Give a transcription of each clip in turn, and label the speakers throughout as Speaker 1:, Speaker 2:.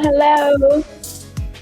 Speaker 1: Hello.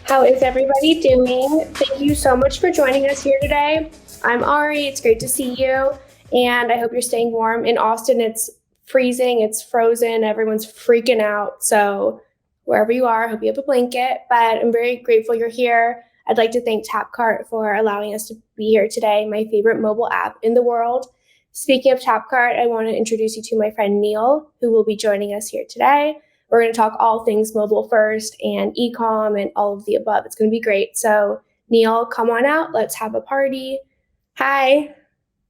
Speaker 1: How is everybody doing? Thank you so much for joining us here today. I'm Ari. It's great to see you. And I hope you're staying warm. In Austin, it's freezing, it's frozen, everyone's freaking out. So wherever you are, I hope you have a blanket. But I'm very grateful you're here. I'd like to thank Tapcart for allowing us to be here today, my favorite mobile app in the world. Speaking of Tapcart, I want to introduce you to my friend Neal, who will be joining us here today. We're going to talk all things mobile first and e-com and all of the above. It's going to be great. So Neal, come on out. Let's have a party. Hi.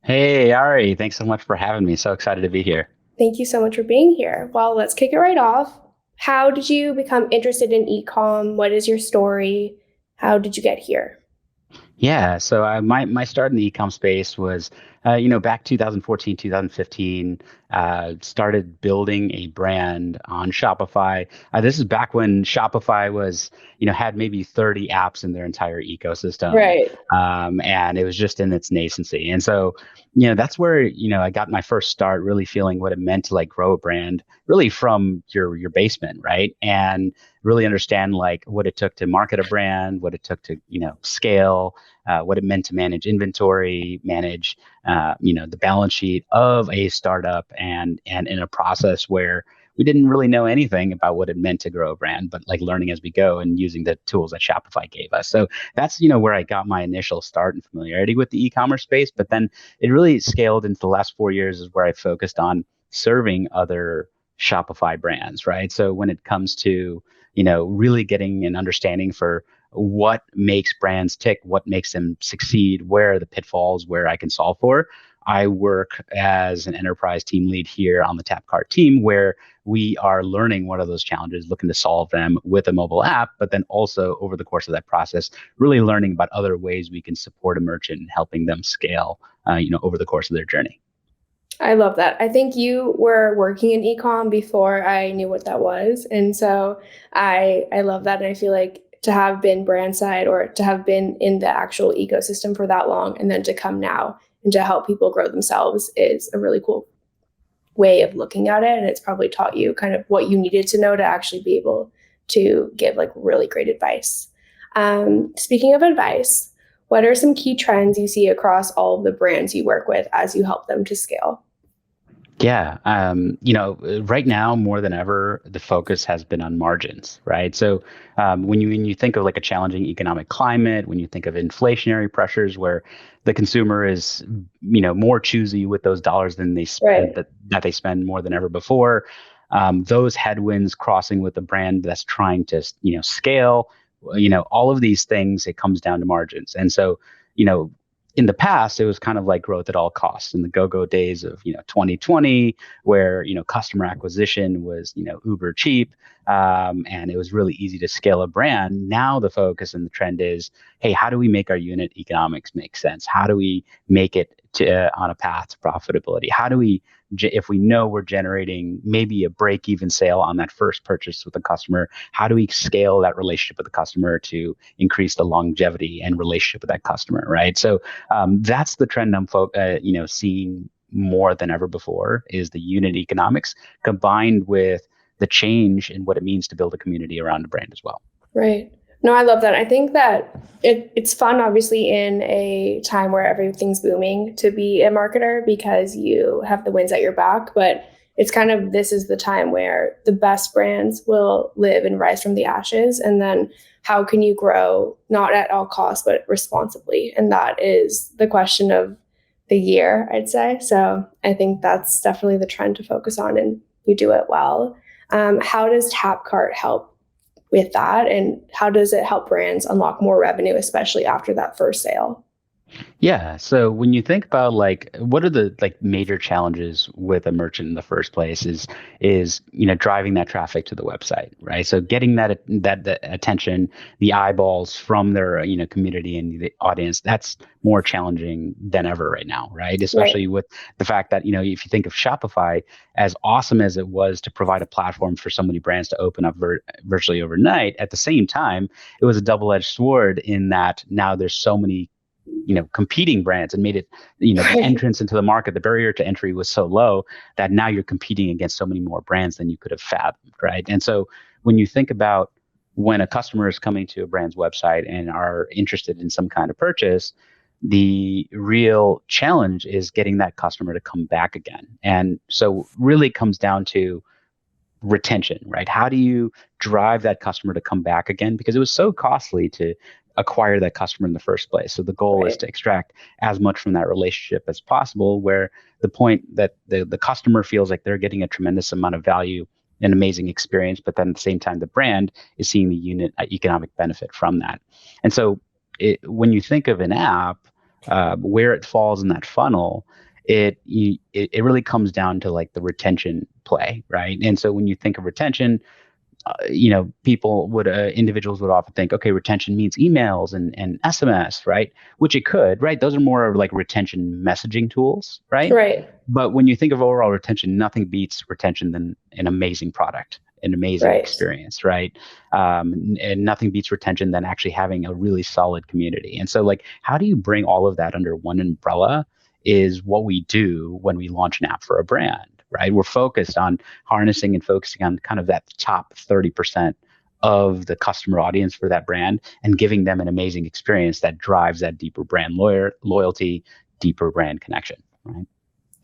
Speaker 2: Hey, Ari, thanks so much for having me. So excited to be here.
Speaker 1: Thank you so much for being here. Well, let's kick it right off. How did you become interested in e-com? What is your story? How did you get here?
Speaker 2: Yeah, so my start in the e-com space was, back 2014, 2015, started building a brand on Shopify. This is back when Shopify was, had maybe 30 apps in their entire ecosystem.
Speaker 1: Right.
Speaker 2: And it was just in its nascency. And so, that's where, I got my first start really feeling what it meant to like grow a brand really from your basement, right? And really understand like what it took to market a brand, what it took to, scale, what it meant to manage inventory, manage, the balance sheet of a startup, and in a process where we didn't really know anything about what it meant to grow a brand, but like learning as we go and using the tools that Shopify gave us. So that's, where I got my initial start and familiarity with the e-commerce space. But then it really scaled into the last 4 years is where I focused on serving other Shopify brands, right? So when it comes to, really getting an understanding for what makes brands tick, what makes them succeed, where are the pitfalls, where I can solve for. I work as an enterprise team lead here on the Tapcart team, where we are learning what are those challenges, looking to solve them with a mobile app, but then also over the course of that process, really learning about other ways we can support a merchant and helping them scale, over the course of their journey.
Speaker 1: I love that. I think you were working in e-com before I knew what that was. And so I love that. And I feel like to have been brand side or to have been in the actual ecosystem for that long and then to come now and to help people grow themselves is a really cool way of looking at it. And it's probably taught you kind of what you needed to know to actually be able to give like really great advice. Speaking of advice, what are some key trends you see across all of the brands you work with as you help them to scale?
Speaker 2: Yeah. Right now more than ever, the focus has been on margins, right? So when you think of like a challenging economic climate, when you think of inflationary pressures where the consumer is, more choosy with those dollars than they spend,
Speaker 1: Right.
Speaker 2: that they spend more than ever before, those headwinds crossing with a brand that's trying to, scale, all of these things, it comes down to margins. And so, you know, in the past, it was kind of like growth at all costs in the go-go days of 2020, where customer acquisition was uber cheap, and it was really easy to scale a brand. Now the focus and the trend is, hey, how do we make our unit economics make sense? How do we make it on a path to profitability? How do we, if we know we're generating maybe a break-even sale on that first purchase with the customer, how do we scale that relationship with the customer to increase the longevity and relationship with that customer, right? So that's the trend I'm seeing more than ever before, is the unit economics combined with the change in what it means to build a community around a brand as well.
Speaker 1: Right. No, I love that. I think that it's fun, obviously, in a time where everything's booming to be a marketer because you have the winds at your back. But it's kind of, this is the time where the best brands will live and rise from the ashes. And then how can you grow, not at all costs, but responsibly? And that is the question of the year, I'd say. So I think that's definitely the trend to focus on, and you do it well. How does Tapcart help with that, and how does it help brands unlock more revenue, especially after that first sale?
Speaker 2: Yeah. So when you think about like what are the like major challenges with a merchant in the first place is driving that traffic to the website, right? So getting that attention, the eyeballs from their community and the audience, that's more challenging than ever right now, right?
Speaker 1: Right.
Speaker 2: Especially with the fact that if you think of Shopify, as awesome as it was to provide a platform for so many brands to open up virtually overnight, at the same time, it was a double-edged sword in that now there's so many competing brands, and made it, the entrance into the market, the barrier to entry was so low that now you're competing against so many more brands than you could have fathomed, right? And so when you think about when a customer is coming to a brand's website and are interested in some kind of purchase, the real challenge is getting that customer to come back again. And so really it comes down to retention, right? How do you drive that customer to come back again? Because it was so costly to acquire that customer in the first place. So the goal is
Speaker 1: Right.
Speaker 2: to extract as much from that relationship as possible, where the point that the customer feels like they're getting a tremendous amount of value, an amazing experience, but then at the same time, the brand is seeing the unit economic benefit from that. And so when you think of an app, where it falls in that funnel, it really comes down to like the retention play, right? And so when you think of retention, individuals would often think, okay, retention means emails and SMS, right? Which it could, right? Those are more of like retention messaging tools, right?
Speaker 1: Right.
Speaker 2: But when you think of overall retention, nothing beats retention than an amazing product, an amazing
Speaker 1: Right.
Speaker 2: experience, right? And nothing beats retention than actually having a really solid community. And so, like, how do you bring all of that under one umbrella is what we do when we launch an app for a brand, right? We're focused on harnessing and focusing on kind of that top 30% of the customer audience for that brand and giving them an amazing experience that drives that deeper brand loyalty, deeper brand connection, right?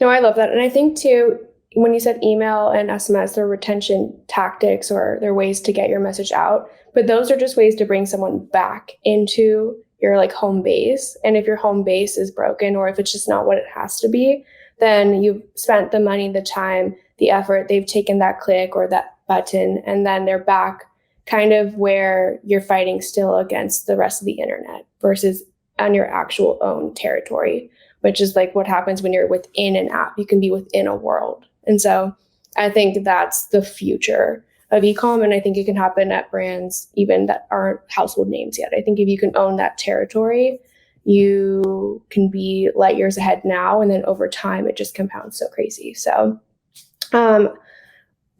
Speaker 1: No, I love that. And I think too, when you said email and SMS, they're retention tactics or they're ways to get your message out. But those are just ways to bring someone back into your like home base. And if your home base is broken or if it's just not what it has to be, then you've spent the money, the time, the effort, they've taken that click or that button, and then they're back kind of where you're fighting still against the rest of the internet versus on your actual own territory, which is like what happens when you're within an app. You can be within a world. And so I think that's the future of e-com. And I think it can happen at brands even that aren't household names yet. I think if you can own that territory, you can be light years ahead now. And then over time, it just compounds so crazy. So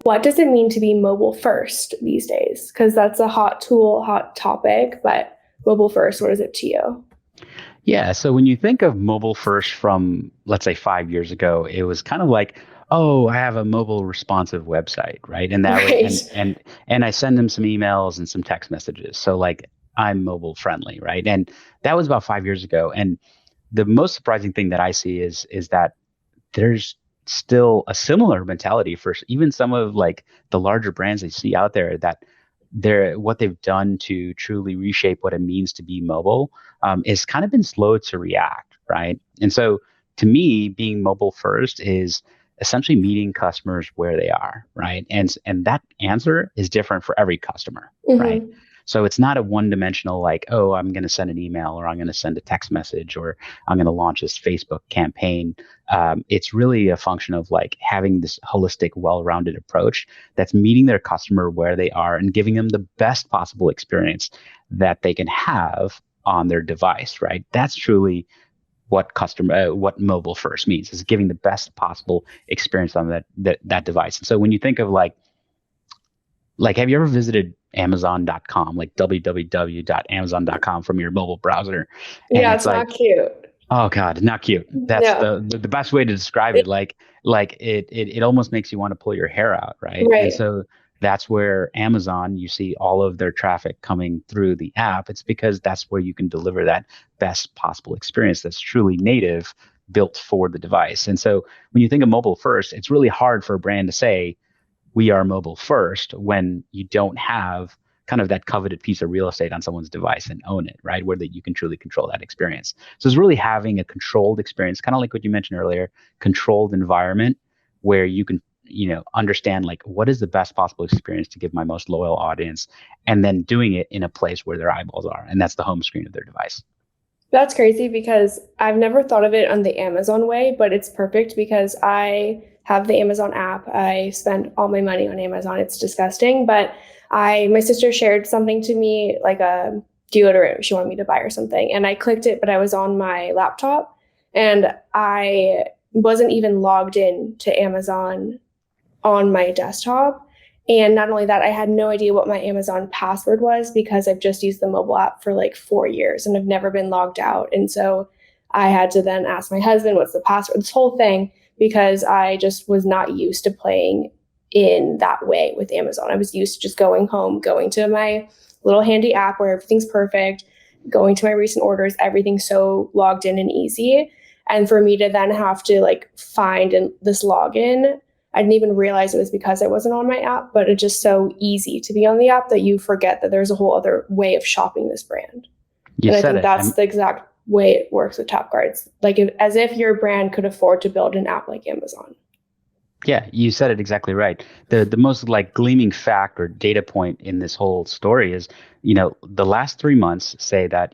Speaker 1: what does it mean to be mobile first these days? Because that's a hot tool, hot topic, but mobile first, what is it to you?
Speaker 2: Yeah. So when you think of mobile first from, let's say, 5 years ago, it was kind of like, oh, I have a mobile responsive website, right? And that would
Speaker 1: Right.
Speaker 2: and I send them some emails and some text messages. So like I'm mobile friendly, right? And that was about 5 years ago. And the most surprising thing that I see is that there's still a similar mentality for even some of like the larger brands I see out there, that what they've done to truly reshape what it means to be mobile is kind of been slow to react, right? And so to me, being mobile first is essentially meeting customers where they are, right? And that answer is different for every customer, right?
Speaker 1: Mm-hmm.
Speaker 2: So it's not a one-dimensional like, oh, I'm going to send an email or I'm going to send a text message or I'm going to launch this Facebook campaign. It's really a function of like having this holistic, well-rounded approach that's meeting their customer where they are and giving them the best possible experience that they can have on their device, right? That's truly what mobile first means, is giving the best possible experience on that device. And so when you think of like, have you ever visited Amazon.com, like www.amazon.com from your mobile browser? And
Speaker 1: Yeah,
Speaker 2: it's
Speaker 1: it's not
Speaker 2: like,
Speaker 1: cute.
Speaker 2: oh God, not cute. That's
Speaker 1: No.
Speaker 2: the best way to describe it. Like it almost makes you want to pull your hair out, right? And
Speaker 1: Right.
Speaker 2: so that's where Amazon, you see all of their traffic coming through the app. It's because that's where you can deliver that best possible experience that's truly native, built for the device. And so when you think of mobile first, it's really hard for a brand to say we are mobile first when you don't have kind of that coveted piece of real estate on someone's device and own it, right? Where that you can truly control that experience. So it's really having a controlled experience, kind of like what you mentioned earlier, controlled environment where you can, understand like what is the best possible experience to give my most loyal audience, and then doing it in a place where their eyeballs are, and that's the home screen of their device.
Speaker 1: That's crazy because I've never thought of it on the Amazon way, but it's perfect because I have the Amazon app. I spend all my money on Amazon. It's disgusting, but my sister shared something to me, like a deodorant she wanted me to buy or something, and I clicked it, but I was on my laptop and I wasn't even logged in to Amazon on my desktop. And not only that, I had no idea what my Amazon password was because I've just used the mobile app for like 4 years and I've never been logged out. And so I had to then ask my husband, what's the password, this whole thing, because I just was not used to playing in that way with Amazon. I was used to just going home, going to my little handy app where everything's perfect, going to my recent orders, everything's so logged in and easy. And for me to then have to like find this login, I didn't even realize it was because I wasn't on my app, but it's just so easy to be on the app that you forget that there's a whole other way of shopping this brand.
Speaker 2: You
Speaker 1: and I
Speaker 2: said
Speaker 1: think
Speaker 2: it.
Speaker 1: that's the exact way it works with Tapcart. It's like as if your brand could afford to build an app like Amazon.
Speaker 2: Yeah, you said it exactly right. The most like gleaming fact or data point in this whole story is, the last 3 months say that,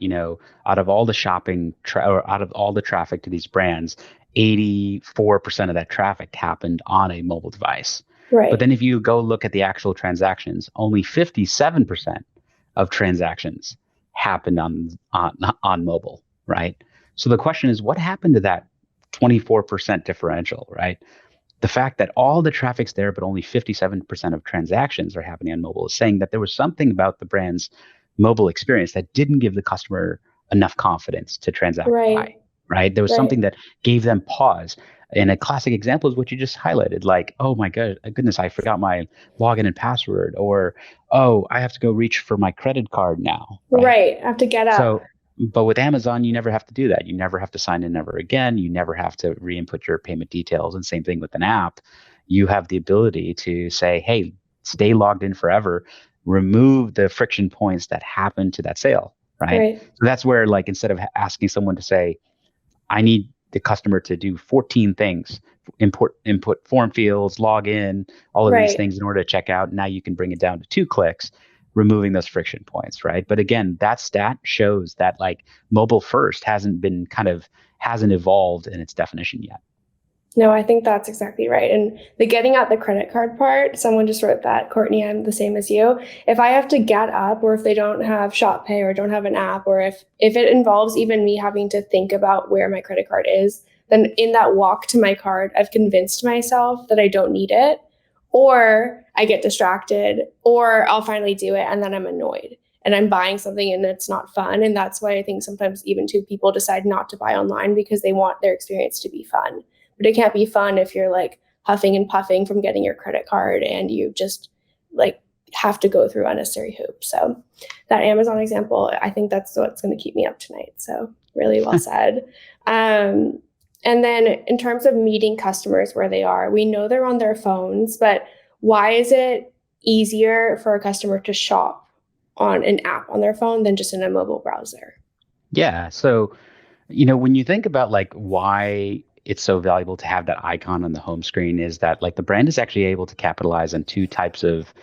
Speaker 2: out of all the shopping or out of all the traffic to these brands, 84% of that traffic happened on a mobile device.
Speaker 1: Right.
Speaker 2: But then if you go look at the actual transactions, only 57% of transactions happened on mobile, right? So the question is, what happened to that 24% differential, right? The fact that all the traffic's there, but only 57% of transactions are happening on mobile is saying that there was something about the brand's mobile experience that didn't give the customer enough confidence to transact or buy, right? There was something that gave them pause. And a classic example is what you just highlighted, like, oh my goodness, I forgot my login and password, or, oh, I have to go reach for my credit card now.
Speaker 1: Right. I have to get up.
Speaker 2: But with Amazon, you never have to do that. You never have to sign in ever again. You never have to re-input your payment details. And same thing with an app. You have the ability to say, hey, stay logged in forever, remove the friction points that happen to that sale, right? So that's where, like, instead of asking someone to say, I need the customer to do 14 things, input form fields, log in, all of these things in order to check out. Now you can bring it down to 2 clicks, removing those friction points, right? But again, that stat shows that like mobile first hasn't evolved in its definition yet.
Speaker 1: No, I think that's exactly right. And the getting out the credit card part, someone just wrote that, Courtney, I'm the same as you. If I have to get up, or if they don't have Shop Pay or don't have an app, or if it involves even me having to think about where my credit card is, then in that walk to my card, I've convinced myself that I don't need it, or I get distracted, or I'll finally do it and then I'm annoyed and I'm buying something and it's not fun. And that's why I think sometimes even too people decide not to buy online, because they want their experience to be fun. But it can't be fun if you're like huffing and puffing from getting your credit card and you just like have to go through unnecessary hoops. So that Amazon example, I think that's what's going to keep me up tonight. So really well said. And then in terms of meeting customers where they are, we know they're on their phones, but why is it easier for a customer to shop on an app on their phone than just in a mobile browser?
Speaker 2: Yeah. So, when you think about like why it's so valuable to have that icon on the home screen, is that like the brand is actually able to capitalize on 2 types of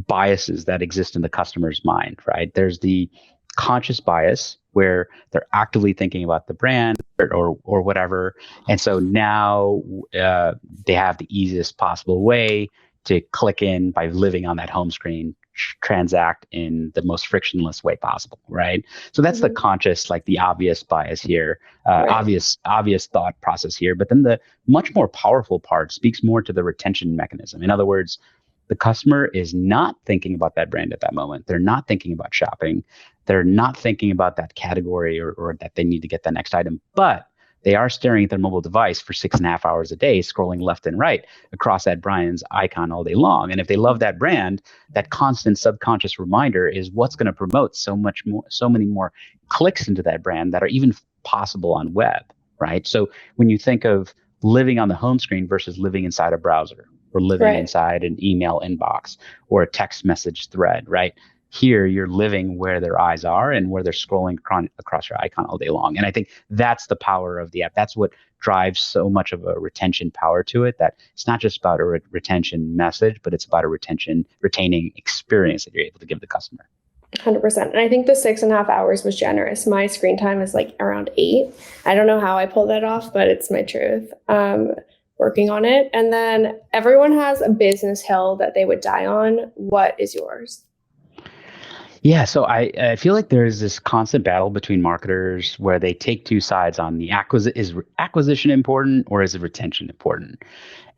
Speaker 2: biases that exist in the customer's mind, right? There's the conscious bias where they're actively thinking about the brand or whatever. And so now they have the easiest possible way to click in by living on that home screen, transact in the most frictionless way possible, right? So that's the conscious, like the obvious bias here, obvious thought process here. But then the much more powerful part speaks more to the retention mechanism. In other words, the customer is not thinking about that brand at that moment. They're not thinking about shopping. They're not thinking about that category or that they need to get the next item, but they are staring at their mobile device for 6.5 hours a day, scrolling left and right across that brand's icon all day long. And if they love that brand, that constant subconscious reminder is what's going to promote so many more clicks into that brand that are even possible on web, right? So when you think of living on the home screen versus living inside a browser or living inside an email inbox or a text message thread, right? Here, you're living where their eyes are and where they're scrolling across your icon all day long. And I think that's the power of the app. That's what drives so much of a retention power to it, that it's not just about a retention message, but it's about a retaining experience that you're able to give the customer.
Speaker 1: 100%. And I think the 6.5 hours was generous. My screen time is like around 8. I don't know how I pulled that off, but it's my truth. Working on it. And then everyone has a business hill that they would die on. What is yours?
Speaker 2: Yeah, so I feel like there's this constant battle between marketers where they take 2 sides on the acquisition important or is retention important?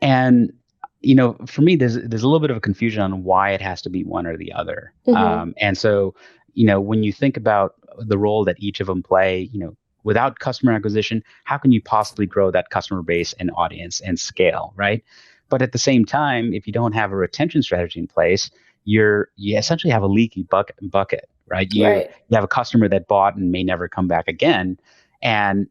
Speaker 2: And for me, there's a little bit of a confusion on why it has to be one or the other. And so when you think about the role that each of them play, without customer acquisition, how can you possibly grow that customer base and audience and scale, right? But at the same time, if you don't have a retention strategy in place, you essentially have a leaky bucket, right?
Speaker 1: Right.
Speaker 2: You have a customer that bought and may never come back again. And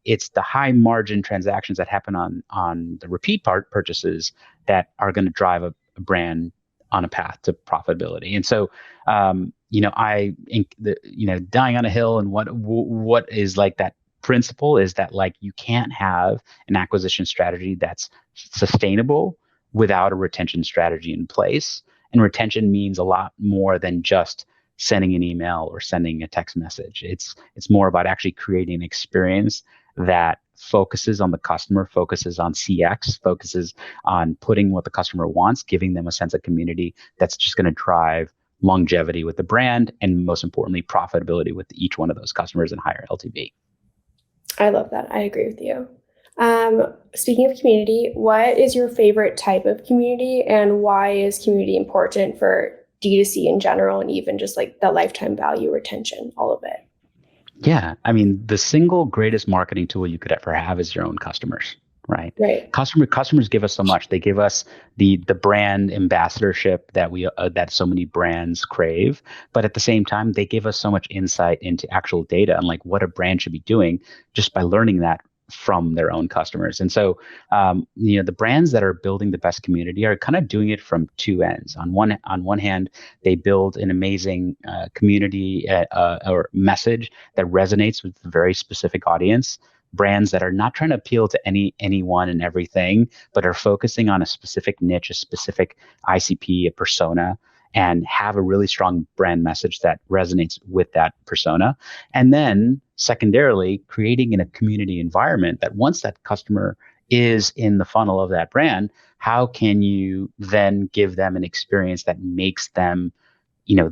Speaker 2: it's the high margin transactions that happen on the repeat part purchases that are going to drive a brand on a path to profitability. And so, dying on a hill, and what is like that principle is that, like, you can't have an acquisition strategy that's sustainable without a retention strategy in place. And retention means a lot more than just sending an email or sending a text message. It's more about actually creating an experience that focuses on the customer, focuses on CX, focuses on putting what the customer wants, giving them a sense of community that's just going to drive longevity with the brand, and most importantly, profitability with each one of those customers and higher LTV.
Speaker 1: I love that. I agree with you. Speaking of community, what is your favorite type of community, and why is community important for D2C in general, and even just like the lifetime value, retention, all of it?
Speaker 2: Yeah, I mean, the single greatest marketing tool you could ever have is your own customers, right?
Speaker 1: Right.
Speaker 2: Customers give us so much. They give us the brand ambassadorship that so many brands crave, but at the same time, they give us so much insight into actual data and like what a brand should be doing just by learning that from their own customers. And so, the brands that are building the best community are kind of doing it from two ends. On one hand, they build an amazing community or message that resonates with a very specific audience. Brands that are not trying to appeal to anyone and everything, but are focusing on a specific niche, a specific ICP, a persona, and have a really strong brand message that resonates with that persona. And then secondarily, creating in a community environment that once that customer is in the funnel of that brand, how can you then give them an experience that makes them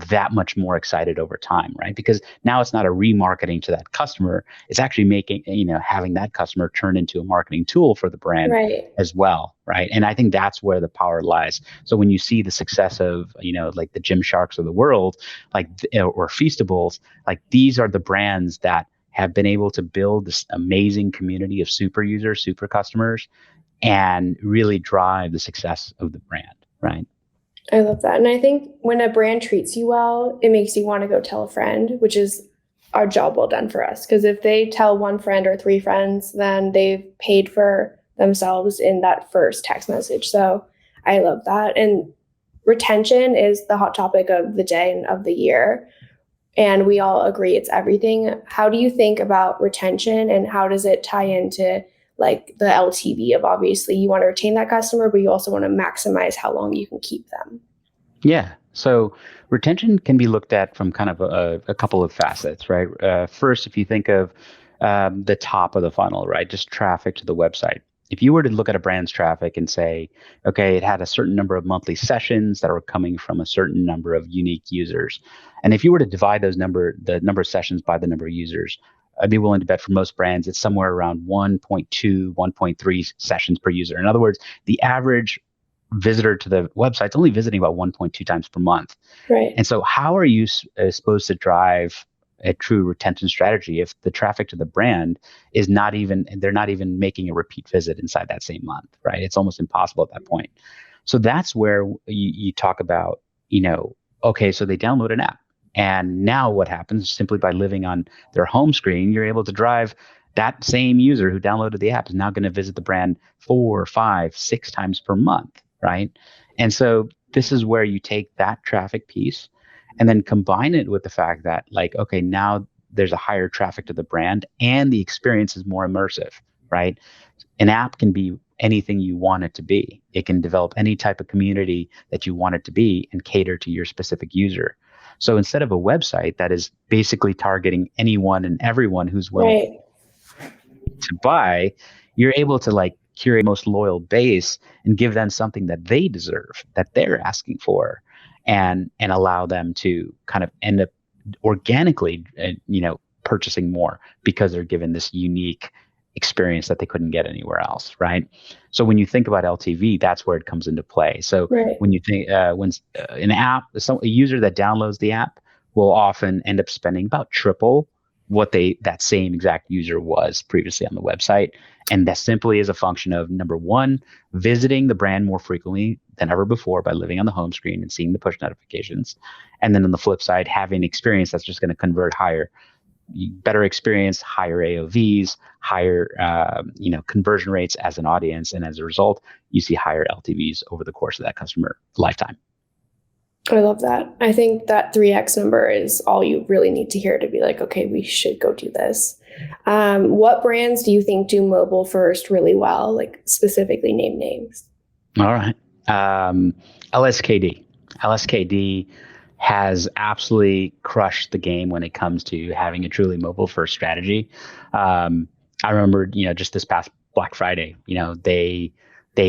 Speaker 2: that much more excited over time, right? Because now it's not a remarketing to that customer. It's actually making, having that customer turn into a marketing tool for the brand
Speaker 1: Right.
Speaker 2: as well, right? And I think that's where the power lies. So when you see the success of, like the Gymsharks of the world, like, or Feastables, like these are the brands that have been able to build this amazing community of super users, super customers, and really drive the success of the brand, right?
Speaker 1: I love that. And I think when a brand treats you well, it makes you want to go tell a friend, which is our job well done for us. Because if they tell one friend or three friends, then they've paid for themselves in that first text message. So I love that. And retention is the hot topic of the day and of the year. And we all agree it's everything. How do you think about retention, and how does it tie into like the LTV of, obviously you want to retain that customer, but you also want to maximize how long you can keep them?
Speaker 2: Yeah. So retention can be looked at from kind of a couple of facets, right? First, if you think of the top of the funnel, right, just traffic to the website. If you were to look at a brand's traffic and say, okay, it had a certain number of monthly sessions that were coming from a certain number of unique users, and if you were to divide the number of sessions by the number of users, I'd be willing to bet for most brands it's somewhere around 1.2, 1.3 sessions per user. In other words, the average visitor to the website's only visiting about 1.2 times per month.
Speaker 1: Right.
Speaker 2: And so how are you supposed to drive a true retention strategy if the traffic to the brand is they're not even making a repeat visit inside that same month, right? It's almost impossible at that point. So that's where you talk about, okay, so they download an app. And now what happens, simply by living on their home screen, you're able to drive that same user who downloaded the app is now going to visit the brand 4, 5, 6 times per month, right? And so this is where you take that traffic piece and then combine it with the fact that, like, okay, now there's a higher traffic to the brand and the experience is more immersive, right? An app can be anything you want it to be. It can develop any type of community that you want it to be and cater to your specific user. So instead of a website that is basically targeting anyone and everyone who's willing
Speaker 1: Right.
Speaker 2: to buy, you're able to like curate most loyal base and give them something that they deserve, that they're asking for, and allow them to kind of end up organically, purchasing more because they're given this unique experience that they couldn't get anywhere else, right? So when you think about LTV, that's where it comes into play. So
Speaker 1: Right.
Speaker 2: when you think when an app, a user that downloads the app will often end up spending about triple what that same exact user was previously on the website, and that simply is a function of, number one, visiting the brand more frequently than ever before by living on the home screen and seeing the push notifications. And then on the flip side, having an experience that's just going to convert higher, better experience, higher AOVs, higher conversion rates as an audience, and as a result, you see higher LTVs over the course of that customer lifetime.
Speaker 1: I love that. I think that 3x number is all you really need to hear to be like, okay, we should go do this. What brands do you think do mobile first really well? Like specifically name names.
Speaker 2: All right. LSKD. LSKD has absolutely crushed the game when it comes to having a truly mobile first strategy. I remember, just this past Black Friday, they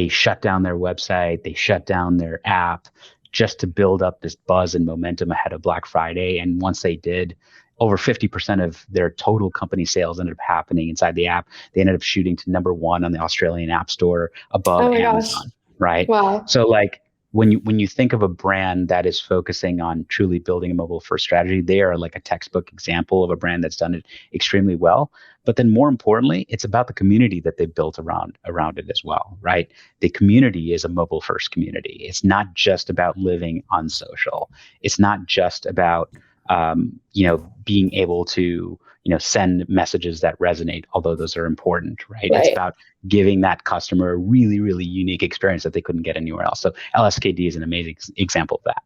Speaker 2: shut down their website, they shut down their app just to build up this buzz and momentum ahead of Black Friday. And once they did, over 50% of their total company sales ended up happening inside the app. They ended up shooting to #1 on the Australian App Store above Amazon.
Speaker 1: Gosh.
Speaker 2: Right?
Speaker 1: Wow.
Speaker 2: So like when you think of a brand that is focusing on truly building a mobile first strategy, they are like a textbook example of a brand that's done it extremely well. But then more importantly, it's about the community that they've built around it as well, right? The community is a mobile first community. It's not just about living on social. It's not just about being able to send messages that resonate, although those are important, right? It's about giving that customer a really, really unique experience that they couldn't get anywhere else. So LSKD is an amazing example of that.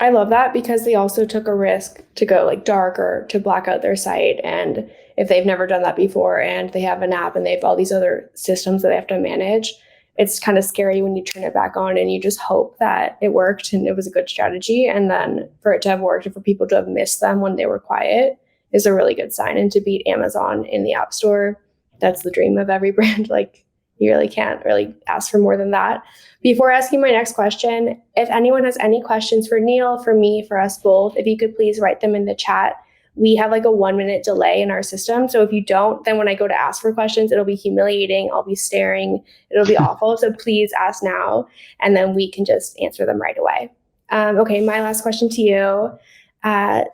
Speaker 1: I love that because they also took a risk to go like dark or to black out their site. And if they've never done that before and they have an app and they have all these other systems that they have to manage, it's kind of scary when you turn it back on and you just hope that it worked and it was a good strategy. And then for it to have worked and for people to have missed them when they were quiet is a really good sign. And to beat Amazon in the App Store, that's the dream of every brand. Like you really can't really ask for more than that. Before asking my next question, if anyone has any questions for Neal, for me, for us both, if you could please write them in the chat. We have like a 1-minute delay in our system. So if you don't, then when I go to ask for questions, it'll be humiliating. I'll be staring. It'll be awful. So please ask now, and then we can just answer them right away. Okay, my last question to you.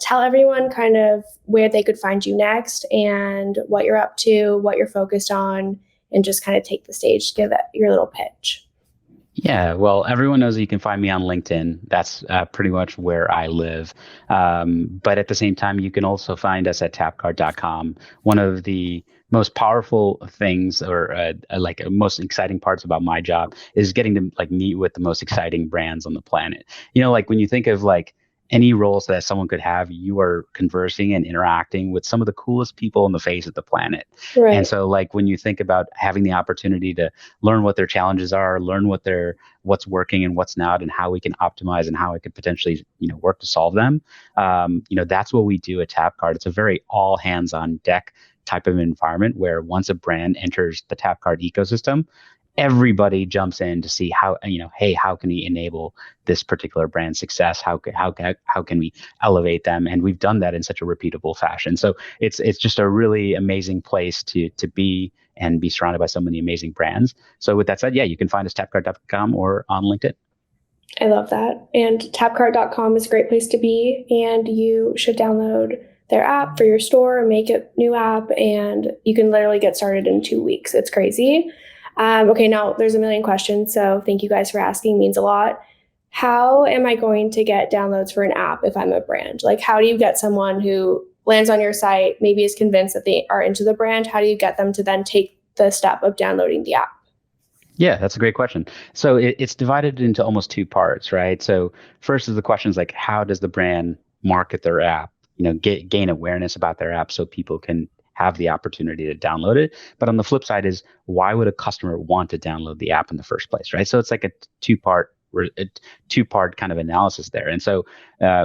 Speaker 1: Tell everyone kind of where they could find you next and what you're up to, what you're focused on, and just kind of take the stage, give it your little pitch.
Speaker 2: Yeah, well, everyone knows that you can find me on LinkedIn. That's pretty much where I live. But at the same time, you can also find us at tapcart.com. One of the most powerful things or most exciting parts about my job is getting to like meet with the most exciting brands on the planet. Like when you think of like any roles that someone could have, you are conversing and interacting with some of the coolest people on the face of the planet.
Speaker 1: Right.
Speaker 2: And so like when you think about having the opportunity to learn what their challenges are, learn what's working and what's not, and how we can optimize and how it could potentially, work to solve them. That's what we do at Tapcart. It's a very all hands on deck type of environment where once a brand enters the Tapcart ecosystem, everybody jumps in to see how, hey, how can we enable this particular brand success? How can we elevate them? And we've done that in such a repeatable fashion. So it's just a really amazing place to be and be surrounded by so many amazing brands. So with that said, yeah, you can find us tapcart.com or on LinkedIn.
Speaker 1: I love that. And tapcart.com is a great place to be. And you should download their app for your store, make a new app, and you can literally get started in 2 weeks. It's crazy. Okay, now there's a million questions, so thank you guys for asking, means a lot. How am I going to get downloads for an app if I'm a brand? Like, how do you get someone who lands on your site, maybe is convinced that they are into the brand? How do you get them to then take the step of downloading the app?
Speaker 2: Yeah, that's a great question. So it's divided into almost two parts, right? So first is the questions like, how does the brand market their app? Gain awareness about their app so people can have the opportunity to download it. But on the flip side is, why would a customer want to download the app in the first place, right? So it's like a two-part kind of analysis there. And so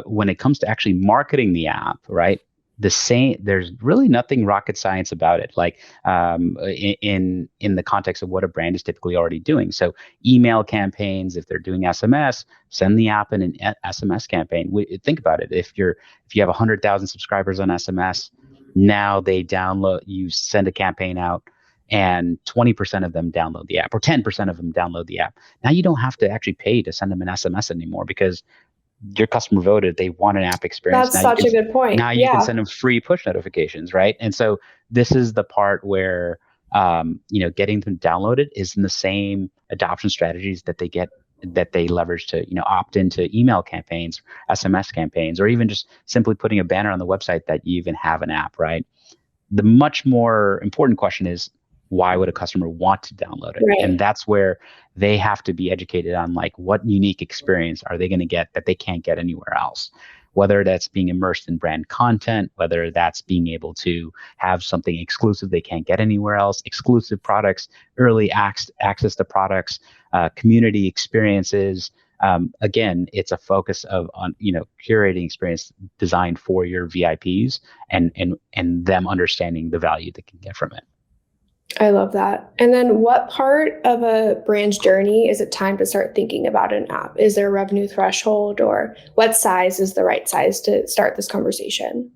Speaker 2: when it comes to actually marketing the app, right, there's really nothing rocket science about it. Like in the context of what a brand is typically already doing. So email campaigns, if they're doing SMS, send the app in an SMS campaign. Think about it. If you have 100,000 subscribers on SMS, now they download, you send a campaign out and 20% of them download the app or 10% of them download the app. Now you don't have to actually pay to send them an SMS anymore because your customer voted they want an app experience.
Speaker 1: That's such a good point.
Speaker 2: Now you can send them free push notifications, right? And so this is the part where getting them downloaded is in the same adoption strategies that they get that they leverage to, opt into email campaigns, SMS campaigns, or even just simply putting a banner on the website that you even have an app, right? The much more important question is, why would a customer want to download it?
Speaker 1: Right.
Speaker 2: And that's where they have to be educated on, like, what unique experience are they going to get that they can't get anywhere else? Whether that's being immersed in brand content, whether that's being able to have something exclusive they can't get anywhere else, exclusive products, early access to products, community experiences. Again, it's a focus on curating experience designed for your VIPs and them understanding the value they can get from it.
Speaker 1: I love that. And then what part of a brand's journey is it time to start thinking about an app? Is there a revenue threshold, or what size is the right size to start this conversation?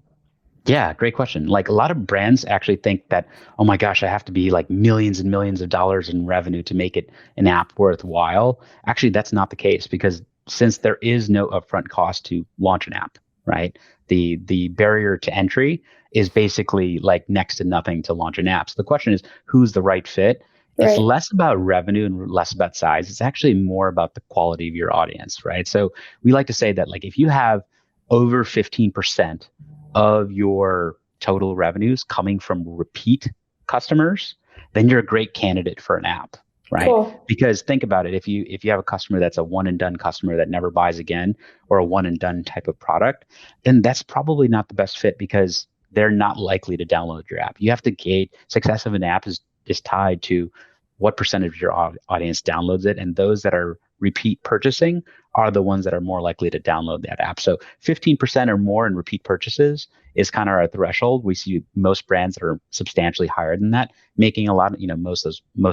Speaker 2: Yeah, great question. Like, a lot of brands actually think that, oh my gosh, I have to be like millions and millions of dollars in revenue to make it an app worthwhile. Actually, that's not the case, because since there is no upfront cost to launch an app, right? The barrier to entry is basically like next to nothing to launch an app. So the question is, who's the right fit? It's
Speaker 1: Right.
Speaker 2: less about revenue and less about size. It's actually more about the quality of your audience, right? So we like to say that, like, if you have over 15% of your total revenues coming from repeat customers, then you're a great candidate for an app, right?
Speaker 1: Cool.
Speaker 2: Because think about it, if you have a customer that's a one and done customer that never buys again, or a one and done type of product, then that's probably not the best fit, because they're not likely to download your app. You have to gauge success of an app is tied to what percentage of your audience downloads it, and those that are repeat purchasing are the ones that are more likely to download that app. So 15% or more in repeat purchases is kind of our threshold. We see most brands that are substantially higher than that, making a lot of, most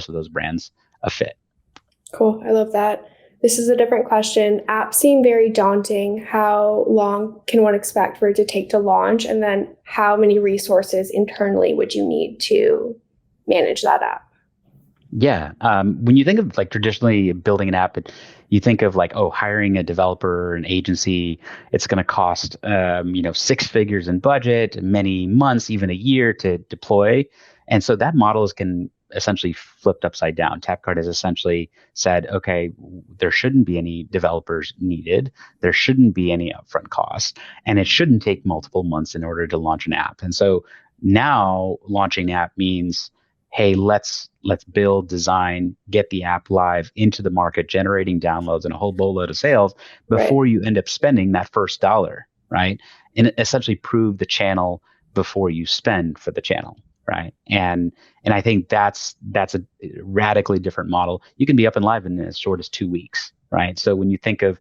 Speaker 2: of those brands a fit.
Speaker 1: Cool. I love that. This is a different question. Apps seem very daunting. How long can one expect for it to take to launch? And then how many resources internally would you need to manage that app?
Speaker 2: Yeah. When you think of, like, traditionally building an app, you think of like, oh, hiring a developer, an agency, it's going to cost, 6 figures in budget, many months, even a year to deploy. And so that model is can essentially flipped upside down. Tapcart has essentially said, okay, there shouldn't be any developers needed. There shouldn't be any upfront costs, and it shouldn't take multiple months in order to launch an app. And so now launching an app means, hey, let's build, design, get the app live into the market, generating downloads and a whole boatload of sales before
Speaker 1: Right.
Speaker 2: you end up spending that first dollar, right? And essentially prove the channel before you spend for the channel, right? And I think that's a radically different model. You can be up and live in as short as 2 weeks, right? So when you think of,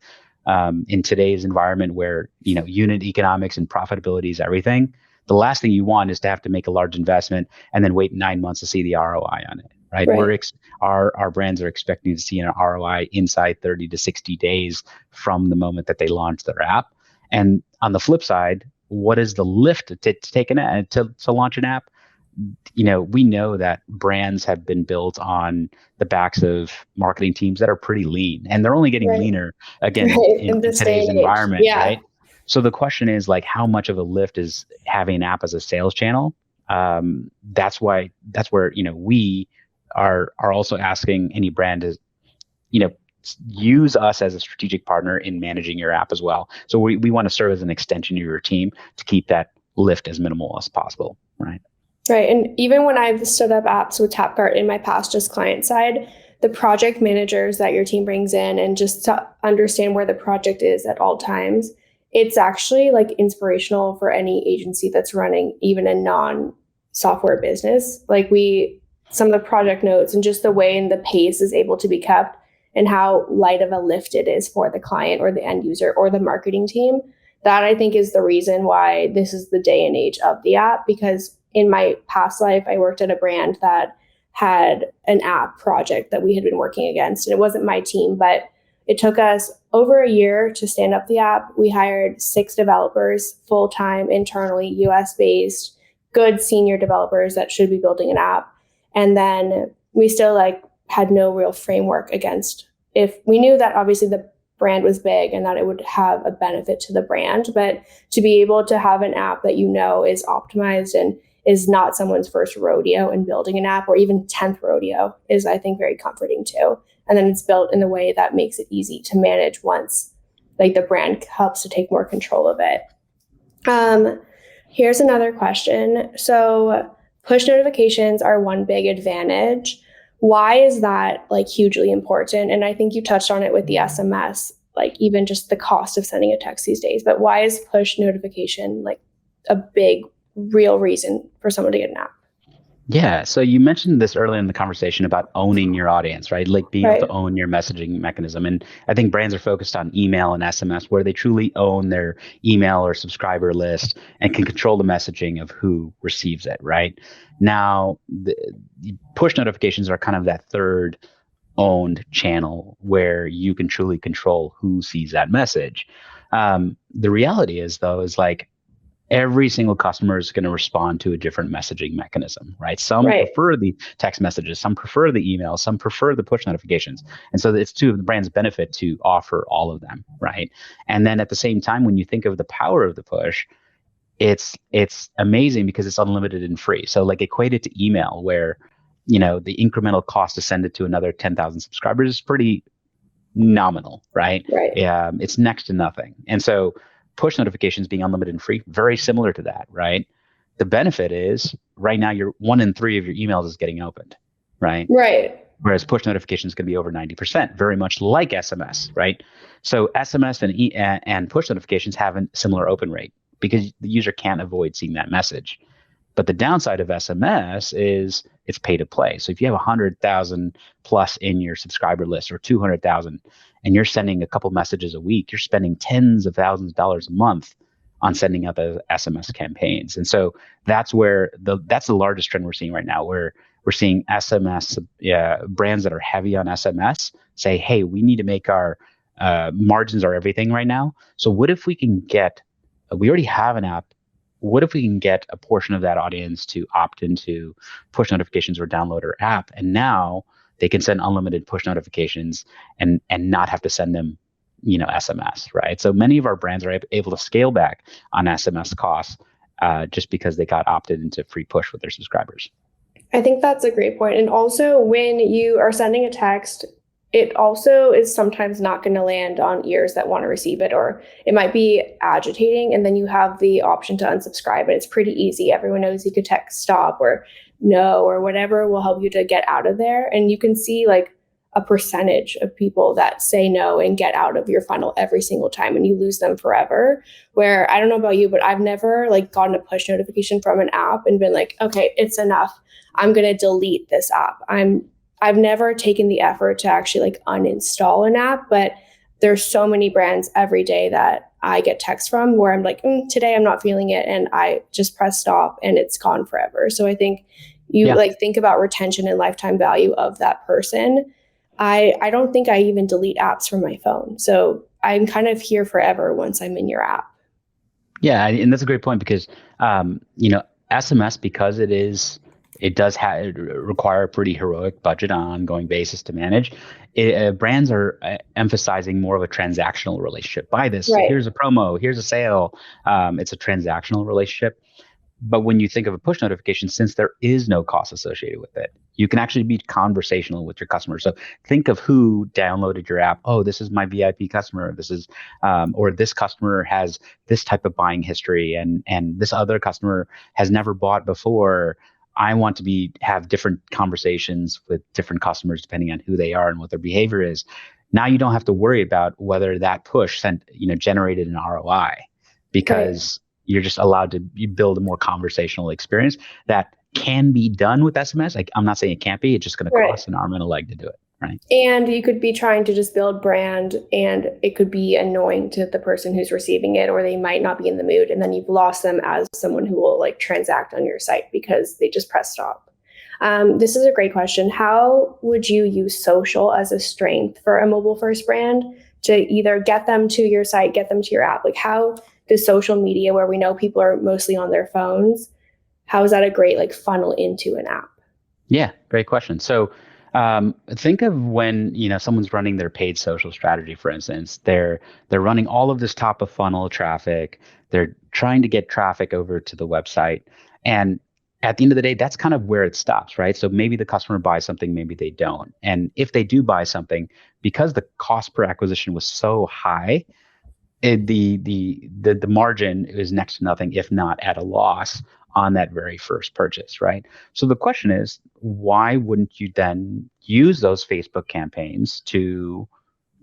Speaker 2: in today's environment where unit economics and profitability is everything, the last thing you want is to have to make a large investment and then wait 9 months to see the ROI on it, right?
Speaker 1: Right.
Speaker 2: Our brands are expecting to see an ROI inside 30 to 60 days from the moment that they launch their app. And on the flip side, what is the lift to take to launch an app? We know that brands have been built on the backs of marketing teams that are pretty lean, and they're only getting
Speaker 1: Right.
Speaker 2: leaner again
Speaker 1: Right.
Speaker 2: in
Speaker 1: In this day
Speaker 2: today's
Speaker 1: and age.
Speaker 2: environment,
Speaker 1: Yeah.
Speaker 2: right? So the question is, like, how much of a lift is having an app as a sales channel? That's where we are also asking any brand to you know use us as a strategic partner in managing your app as well. So we want to serve as an extension of your team to keep that lift as minimal as possible, right?
Speaker 1: Right. And even when I've stood up apps with Tapcart in my past, just client side, the project managers that your team brings in, and just to understand where the project is at all times, it's actually like inspirational for any agency that's running even a non-software business. Like some of the project notes and just the way and the pace is able to be kept, and how light of a lift it is for the client or the end user or the marketing team. That, I think, is the reason why this is the day and age of the app. Because in my past life, I worked at a brand that had an app project that we had been working against. And it wasn't my team, but it took us over a year to stand up the app. We hired 6 developers full-time internally, US based, good senior developers that should be building an app. And then we still had no real framework against, if we knew that obviously the brand was big and that it would have a benefit to the brand, but to be able to have an app that is optimized and is not someone's first rodeo in building an app, or even 10th rodeo, is, I think, very comforting too. And then it's built in a way that makes it easy to manage once like the brand helps to take more control of it. Here's another question. So push notifications are one big advantage. Why is that like hugely important? And I think you touched on it with the SMS, like even just the cost of sending a text these days. But why is push notification like a big, real reason for someone to get an app?
Speaker 2: Yeah. So you mentioned this earlier in the conversation about owning your audience, right? Like being able
Speaker 1: Right.
Speaker 2: to own your messaging mechanism. And I think brands are focused on email and SMS, where they truly own their email or subscriber list and can control the messaging of who receives it, right? Now, the push notifications are kind of that third owned channel where you can truly control who sees that message. The reality is, though, is like every single customer is going to respond to a different messaging mechanism, right? Some
Speaker 1: Right.
Speaker 2: prefer the text messages, some prefer the email, some prefer the push notifications. And so it's to the brand's benefit to offer all of them, right? And then at the same time, when you think of the power of the push, it's amazing because it's unlimited and free. So like equate it to email where, the incremental cost to send it to another 10,000 subscribers is pretty nominal, right?
Speaker 1: Right.
Speaker 2: It's next to nothing. And so push notifications being unlimited and free, very similar to that, right? The benefit is right now you're 1 in 3 of your emails is getting opened, right?
Speaker 1: Right.
Speaker 2: Whereas push notifications can be over 90%, very much like SMS, right? So SMS and push notifications have a similar open rate because the user can't avoid seeing that message. But the downside of SMS is it's pay to play. So if you have 100,000 plus in your subscriber list or 200,000 and you're sending a couple messages a week, you're spending tens of thousands of dollars a month on sending out the SMS campaigns. And so that's where that's the largest trend we're seeing right now, where we're seeing SMS brands that are heavy on SMS say, hey, we need to make our margins are everything right now. So what if we can we already have an app. What if we can get a portion of that audience to opt into push notifications or download our app? And now they can send unlimited push notifications and not have to send them, SMS, right? So many of our brands are able to scale back on SMS costs just because they got opted into free push with their subscribers.
Speaker 1: I think that's a great point. And also, when you are sending a text, it also is sometimes not going to land on ears that want to receive it, or it might be agitating. And then you have the option to unsubscribe. And it's pretty easy. Everyone knows you could text stop or no or whatever will help you to get out of there. And you can see like a percentage of people that say no and get out of your funnel every single time, and you lose them forever. Where I don't know about you, but I've never like gotten a push notification from an app and been like, okay, it's enough. I'm going to delete this app. I've never taken the effort to actually like uninstall an app, but there's so many brands every day that I get texts from where I'm like, today I'm not feeling it. And I just press stop and it's gone forever. So I think you like think about retention and lifetime value of that person. I don't think I even delete apps from my phone. So I'm kind of here forever once I'm in your app.
Speaker 2: Yeah. And that's a great point because, SMS, because it does require a pretty heroic budget on an ongoing basis to manage. Brands are emphasizing more of a transactional relationship. Buy this,
Speaker 1: Right.
Speaker 2: here's a promo, here's a sale. It's a transactional relationship. But when you think of a push notification, since there is no cost associated with it, you can actually be conversational with your customers. So think of who downloaded your app. Oh, this is my VIP customer. This is, or this customer has this type of buying history, and this other customer has never bought before. I want to have different conversations with different customers depending on who they are and what their behavior is. Now you don't have to worry about whether that push generated an ROI because you're just allowed to build a more conversational experience that can be done with SMS. Like, I'm not saying it can't be. It's just going to cost an arm and a leg to do it. Right.
Speaker 1: And you could be trying to just build brand, and it could be annoying to the person who's receiving it, or they might not be in the mood. And then you've lost them as someone who will like transact on your site because they just press stop. This is a great question. How would you use social as a strength for a mobile first brand to either get them to your site, get them to your app? Like, how does social media, where we know people are mostly on their phones, how is that a great like funnel into an app?
Speaker 2: Yeah, great question. So think of when someone's running their paid social strategy, for instance. They're running all of this top of funnel traffic. They're trying to get traffic over to the website, and at the end of the day, that's kind of where it stops, right? So maybe the customer buys something, maybe they don't. And if they do buy something, because the cost per acquisition was so high, the margin is next to nothing, if not at a loss on that very first purchase, right? So the question is, why wouldn't you then use those Facebook campaigns to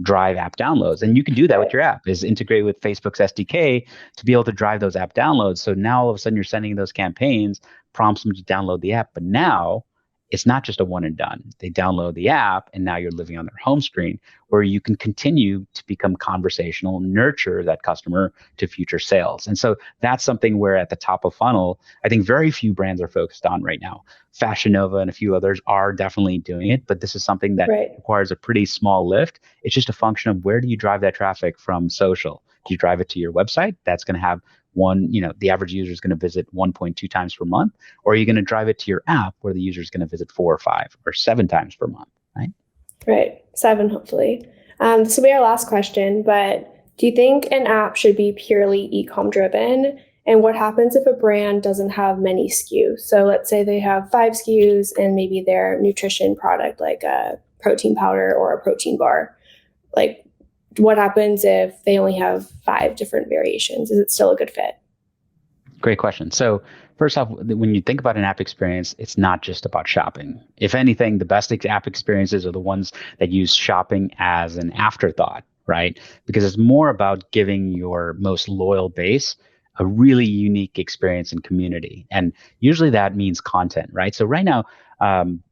Speaker 2: drive app downloads? And you can do that with your app, is integrate with Facebook's SDK to be able to drive those app downloads. So now all of a sudden you're sending those campaigns, prompts them to download the app, but now it's not just a one and done. They download the app and now you're living on their home screen, where you can continue to become conversational, nurture that customer to future sales. And so that's something where at the top of funnel, I think very few brands are focused on right now. Fashion Nova and a few others are definitely doing it, but this is something that requires a pretty small lift. It's just a function of where do you drive that traffic from social? Do you drive it to your website? That's going to have the average user is going to visit 1.2 times per month, or are you going to drive it to your app where the user is going to visit 4 or 5 or 7 times per month, right?
Speaker 1: Right. 7, hopefully. This will be our last question, but do you think an app should be purely e-com driven? And what happens if a brand doesn't have many SKUs? So let's say they have 5 SKUs and maybe their nutrition product, like a protein powder or a protein bar. Like, what happens if they only have 5 different variations? Is it still a good fit?
Speaker 2: Great question. So first off, when you think about an app experience, it's not just about shopping. If anything, the best app experiences are the ones that use shopping as an afterthought, right? Because it's more about giving your most loyal base a really unique experience and community. And usually that means content, right? So right now,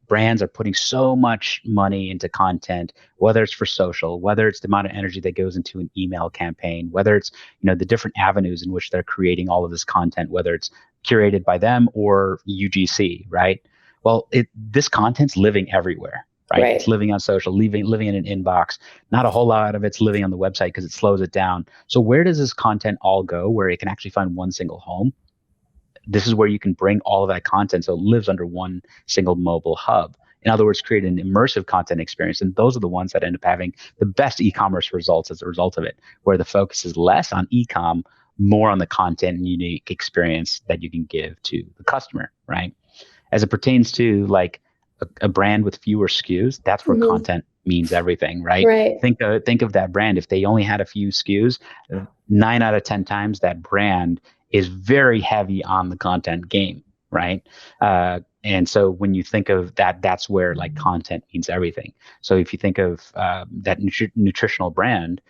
Speaker 2: brands are putting so much money into content, whether it's for social, whether it's the amount of energy that goes into an email campaign, whether it's the different avenues in which they're creating all of this content, whether it's curated by them or UGC, right? Well, this content's living everywhere, right? It's living on social, living in an inbox. Not a whole lot of it's living on the website because it slows it down. So where does this content all go where it can actually find one single home? This is where you can bring all of that content so it lives under one single mobile hub. In other words, create an immersive content experience. And those are the ones that end up having the best e-commerce results as a result of it, where the focus is less on e-com, more on the content and unique experience that you can give to the customer, right? As it pertains to like a brand with fewer SKUs, that's where content means everything, right? Think of that brand. If they only had a few SKUs, 9 out of 10 times that brand is very heavy on the content game, right? And so when you think of that, that's where like content means everything. So if you think of that nutritional brand,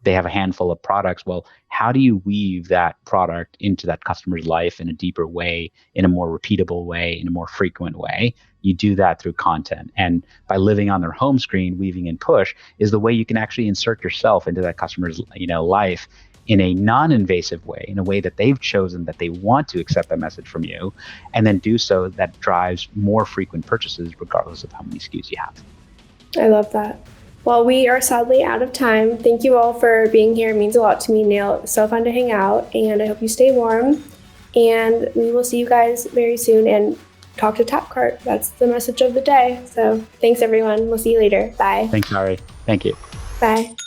Speaker 2: they have a handful of products. Well, how do you weave that product into that customer's life in a deeper way, in a more repeatable way, in a more frequent way? You do that through content. And by living on their home screen, weaving in push is the way you can actually insert yourself into that customer's life in a non-invasive way, in a way that they've chosen that they want to accept that message from you, and then do so that drives more frequent purchases regardless of how many SKUs you have.
Speaker 1: I love that. Well, we are sadly out of time. Thank you all for being here. It means a lot to me, Neal. It was so fun to hang out, and I hope you stay warm. And we will see you guys very soon and talk to Tapcart. That's the message of the day. So thanks, everyone. We'll see you later. Bye.
Speaker 2: Thanks, Ari. Thank you.
Speaker 1: Bye.